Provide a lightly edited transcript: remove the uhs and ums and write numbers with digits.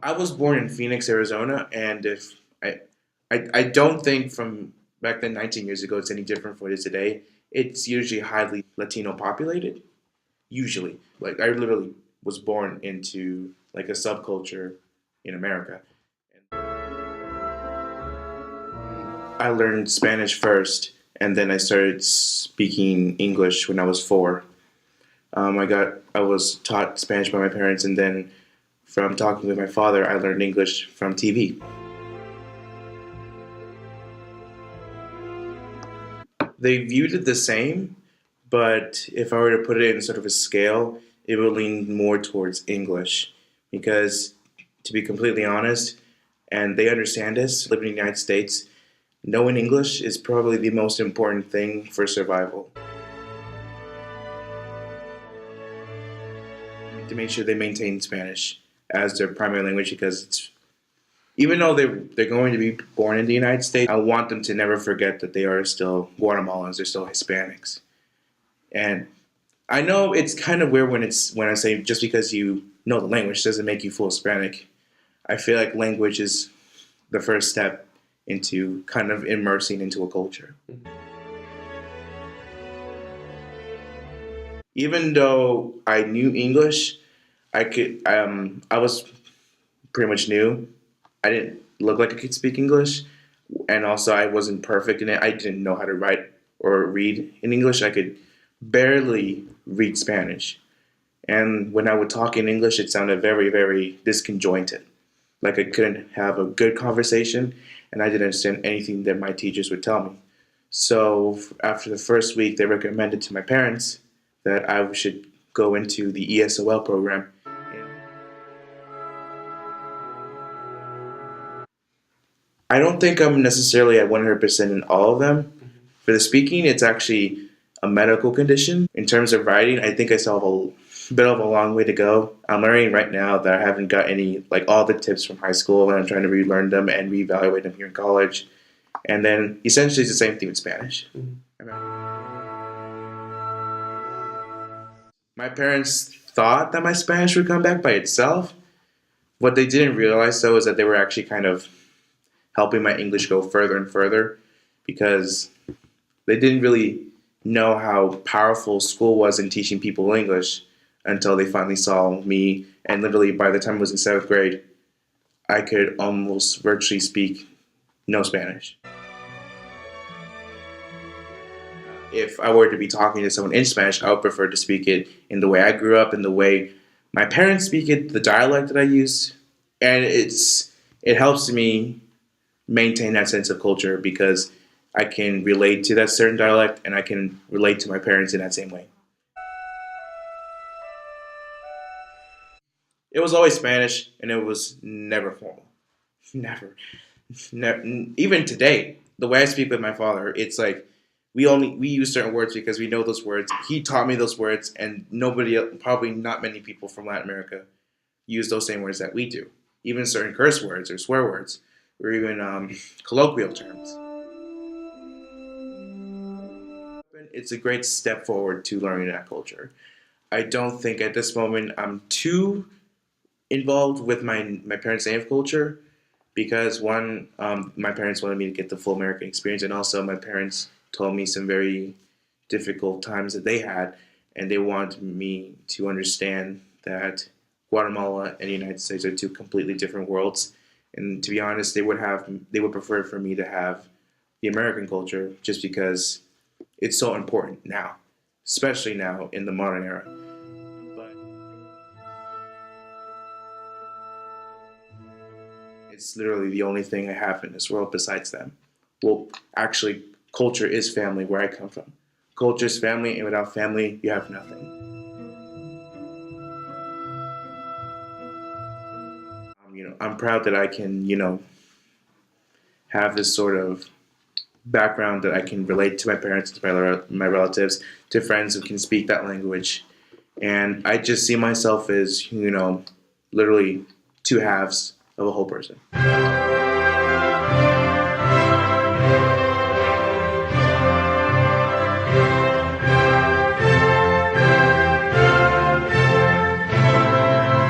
I was born in Phoenix, Arizona, and if I don't think from back then, 19 years ago, it's any different from what it is today. It's usually highly Latino populated. Usually, like I literally was born into like a subculture in America. I learned Spanish first, and then I started speaking English when I was 4. I was taught Spanish by my parents, and then from talking with my father, I learned English from TV. They viewed it the same, but if I were to put it in sort of a scale, it would lean more towards English because, to be completely honest, and they understand this, living in the United States, knowing English is probably the most important thing for survival. To make sure they maintain Spanish as their primary language because even though they're going to be born in the United States, I want them to never forget that they are still Guatemalans, they're still Hispanics. And I know it's kind of weird when I say just because you know the language doesn't make you full Hispanic. I feel like language is the first step into kind of immersing into a culture. Even though I knew English, I was pretty much new. I didn't look like I could speak English, and also I wasn't perfect in it. I didn't know how to write or read in English. I could barely read Spanish. And when I would talk in English, it sounded very, very disconjointed. Like I couldn't have a good conversation, and I didn't understand anything that my teachers would tell me. So after the first week, they recommended to my parents that I should go into the ESOL program. I don't think I'm necessarily at 100% in all of them. For the speaking, it's actually a medical condition. In terms of writing, I think I still have a bit of a long way to go. I'm learning right now that I haven't got any, like all the tips from high school, and I'm trying to relearn them and reevaluate them here in college. And then essentially it's the same thing with Spanish. My parents thought that my Spanish would come back by itself. What they didn't realize, though, is that they were actually kind of helping my English go further and further because they didn't really know how powerful school was in teaching people English until they finally saw me. And literally, by the time I was in 7th grade, I could almost virtually speak no Spanish. If I were to be talking to someone in Spanish, I would prefer to speak it in the way I grew up, in the way my parents speak it, the dialect that I use, and it helps me maintain that sense of culture because I can relate to that certain dialect and I can relate to my parents in that same way. It was always Spanish and it was never formal. Never. Never. Even today, the way I speak with my father, it's like we use certain words because we know those words. He taught me those words and nobody else, probably not many people from Latin America use those same words that we do. Even certain curse words or swear words or even colloquial terms. It's a great step forward to learning that culture. I don't think at this moment I'm too involved with my parents' native culture because one, my parents wanted me to get the full American experience, and also my parents told me some very difficult times that they had, and they wanted me to understand that Guatemala and the United States are two completely different worlds. And to be honest, they would prefer for me to have the American culture just because it's so important now, especially now in the modern era. But it's literally the only thing I have in this world besides them. Well, actually, culture is family where I come from. Culture is family, and without family, you have nothing. I'm proud that I can, have this sort of background that I can relate to my parents, to my relatives, to friends who can speak that language. And I just see myself as, literally two halves of a whole person.